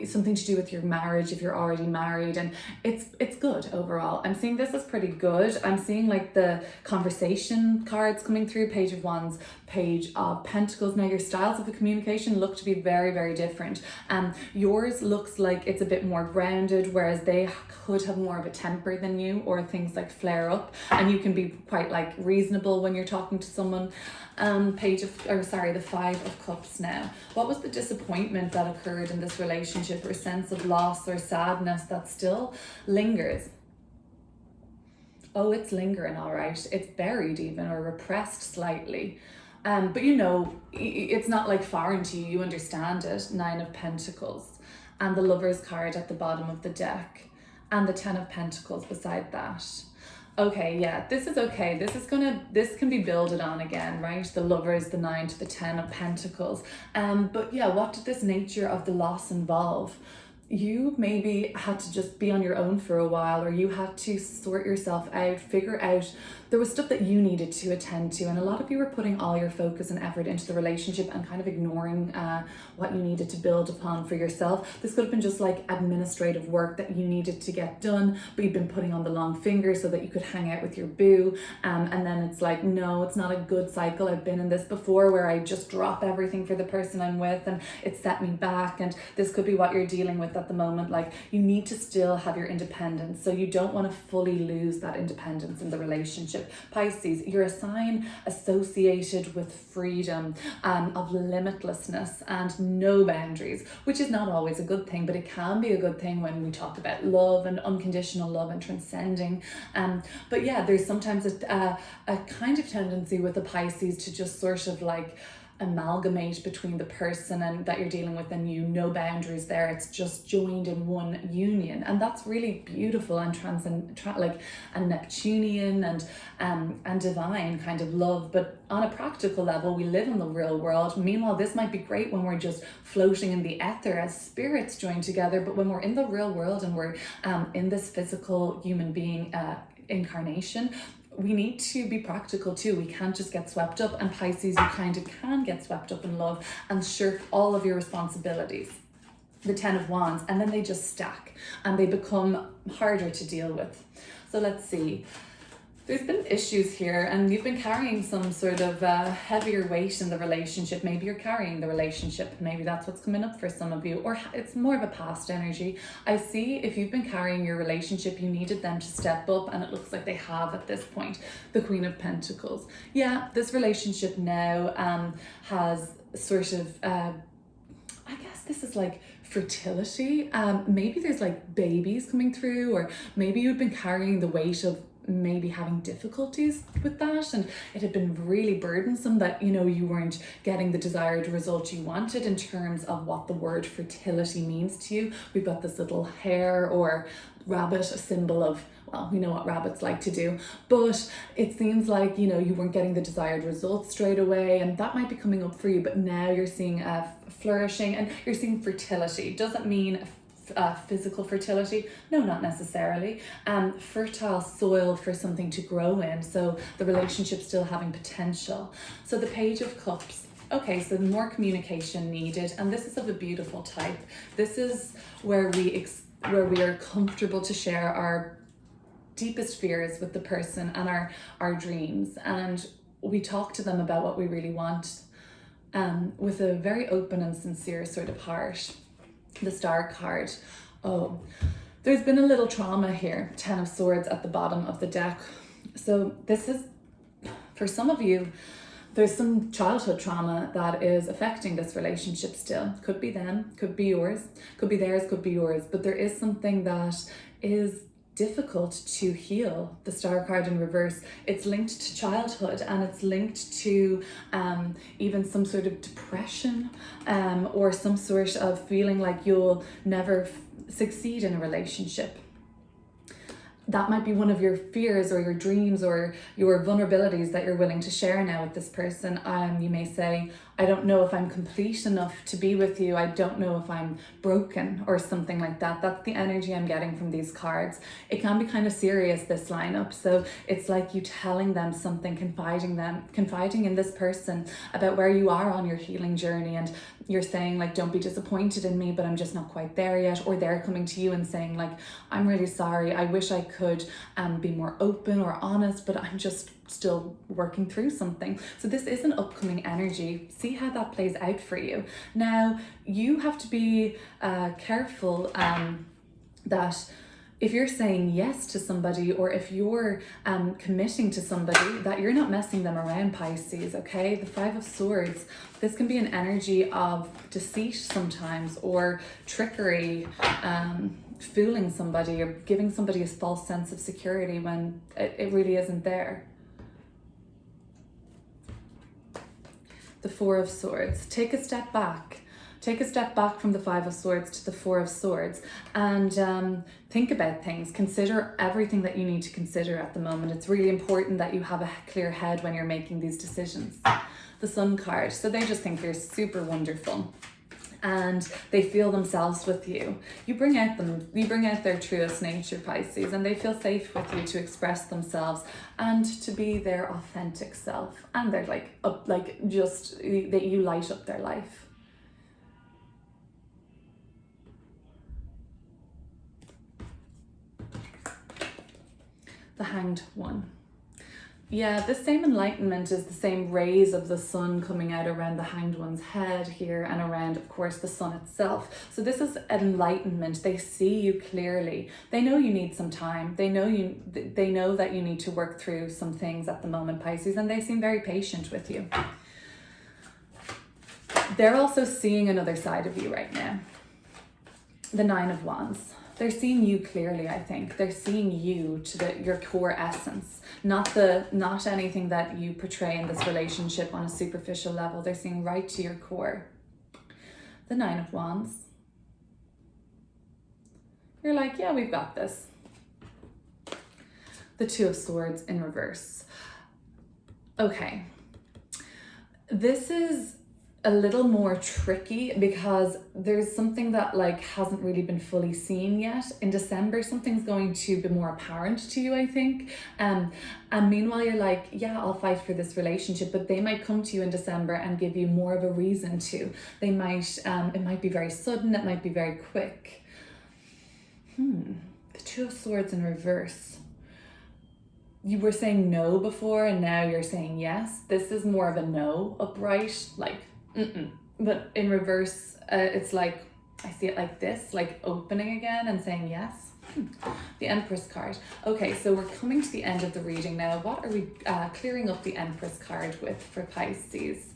something to do with your marriage if you're already married, and it's good overall. I'm seeing this as pretty good. I'm seeing like the conversation cards coming through, Page of Wands, Page of Pentacles. Now your styles of the communication look to be very, very different. Yours looks like it's a bit more grounded, whereas they could have more of a temper than you, or things like flare up, and you can be quite like reasonable when you're talking to someone. The Five of Cups now. What was the disappointment that occurred in this relationship, or sense of loss or sadness that still lingers? Oh, it's lingering, all right. It's buried even, or repressed slightly. But you know, it's not like foreign to you. You understand it. Nine of Pentacles, and the Lover's card at the bottom of the deck, and the Ten of Pentacles beside that. Okay, yeah, this is okay. This can be builded on again, right? The Lovers, the 9 to the 10 of Pentacles. But yeah, what did this nature of the loss involve? You maybe had to just be on your own for a while, or you had to sort yourself out, figure out, there was stuff that you needed to attend to, and a lot of you were putting all your focus and effort into the relationship and kind of ignoring what you needed to build upon for yourself. This could have been just like administrative work that you needed to get done, but you've been putting on the long finger so that you could hang out with your boo, and then it's like, no, it's not a good cycle. I've been in this before where I just drop everything for the person I'm with, and it set me back. And this could be what you're dealing with at the moment. Like, you need to still have your independence, so you don't want to fully lose that independence in the relationship. Pisces, you're a sign associated with freedom, of limitlessness and no boundaries, which is not always a good thing, but it can be a good thing when we talk about love and unconditional love and transcending. But yeah, there's sometimes a kind of tendency with the Pisces to just sort of like amalgamate between the person and that you're dealing with and you. No boundaries there. It's just joined in one union, and that's really beautiful and like a Neptunian and divine kind of love. But on a practical level, we live in the real world. Meanwhile, this might be great when we're just floating in the ether as spirits joined together, but when we're in the real world and we're in this physical human being incarnation, we need to be practical too. We can't just get swept up, and Pisces, you kind of can get swept up in love and shirk all of your responsibilities. the Ten of Wands, and then they just stack and they become harder to deal with. So let's see. There's been issues here, and you've been carrying some sort of heavier weight in the relationship. Maybe you're carrying the relationship. Maybe that's what's coming up for some of you, or it's more of a past energy. I see if you've been carrying your relationship, you needed them to step up, and it looks like they have at this point. The Queen of Pentacles. Yeah, this relationship now has sort of, I guess this is like fertility. Maybe there's like babies coming through, or maybe you've been carrying the weight of maybe having difficulties with that, and it had been really burdensome that, you know, you weren't getting the desired result you wanted in terms of what the word fertility means to you. We've got this little hare or rabbit, a symbol of, well, we know what rabbits like to do, but it seems like, you know, you weren't getting the desired results straight away, and that might be coming up for you, but now you're seeing flourishing, and you're seeing fertility. Doesn't mean physical fertility, no, not necessarily. Fertile soil for something to grow in, so the relationship's still having potential. So the Page of Cups. Okay, so more communication needed, and this is of a beautiful type. This is where we are comfortable to share our deepest fears with the person and our dreams, and we talk to them about what we really want, with a very open and sincere sort of heart. The Star card. Oh, there's been a little trauma here. Ten of Swords at the bottom of the deck. So this is, for some of you, there's some childhood trauma that is affecting this relationship still. Could be them, could be yours, could be theirs, could be yours. But there is something that is difficult to heal. The Star card in reverse, it's linked to childhood, and it's linked to even some sort of depression, or some sort of feeling like you'll never succeed in a relationship. That might be one of your fears or your dreams or your vulnerabilities that you're willing to share now with this person. You may say, I don't know if I'm complete enough to be with you. I don't know if I'm broken, or something like that. That's the energy I'm getting from these cards. It can be kind of serious, this lineup. So it's like you telling them something, confiding in this person about where you are on your healing journey. And you're saying like, don't be disappointed in me, but I'm just not quite there yet. Or they're coming to you and saying like, I'm really sorry. I wish I could be more open or honest, but I'm just still working through something. So this is an upcoming energy. See how that plays out for you. Now, you have to be careful that if you're saying yes to somebody, or if you're committing to somebody, that you're not messing them around, Pisces, okay? The Five of Swords, this can be an energy of deceit sometimes, or trickery, fooling somebody, or giving somebody a false sense of security when it really isn't there. The Four of Swords. Take a step back. Take a step back from the Five of Swords to the Four of Swords, and think about things. Consider everything that you need to consider at the moment. It's really important that you have a clear head when you're making these decisions. The Sun card. So they just think you're super wonderful, and they feel themselves with you. You bring out their truest nature, Pisces, and they feel safe with you to express themselves and to be their authentic self. And they're just that you light up their life. The Hanged One. Yeah, the same enlightenment is the same rays of the sun coming out around the Hanged One's head here, and around, of course, the sun itself. So this is enlightenment. They see you clearly. They know you need some time. They know that you need to work through some things at the moment, Pisces, and they seem very patient with you. They're also seeing another side of you right now. The Nine of Wands. They're seeing you clearly, I think. They're seeing you to your core essence, not anything that you portray in this relationship on a superficial level. They're seeing right to your core. The Nine of Wands. You're like, yeah, we've got this. The Two of Swords in reverse. Okay. This is a little more tricky because there's something that like hasn't really been fully seen yet. In December, something's going to be more apparent to you, I think. And meanwhile, you're like, yeah, I'll fight for this relationship, but they might come to you in December and give you more of a reason to. They might, it might be very sudden, it might be very quick. The Two of Swords in reverse. You were saying no before and now you're saying yes. This is more of a no upright, like but in reverse, it's like, I see it like this, like opening again and saying yes. The Empress card. Okay, so we're coming to the end of the reading now. What are we clearing up the Empress card with for Pisces?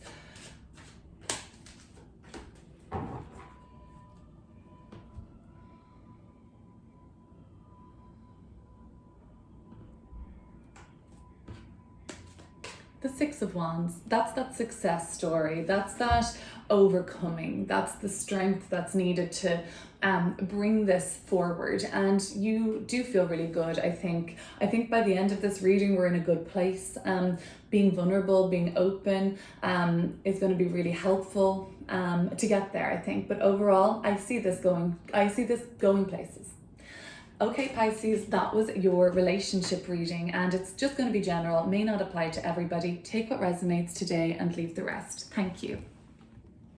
The Six of Wands, that's that success story, that's that overcoming, that's the strength that's needed to bring this forward, and you do feel really good. I think by the end of this reading we're in a good place. Being vulnerable, being open is going to be really helpful to get there, I think. But overall, I see this going places. Okay, Pisces, that was your relationship reading, and it's just going to be general, may not apply to everybody. Take what resonates today and leave the rest. Thank you.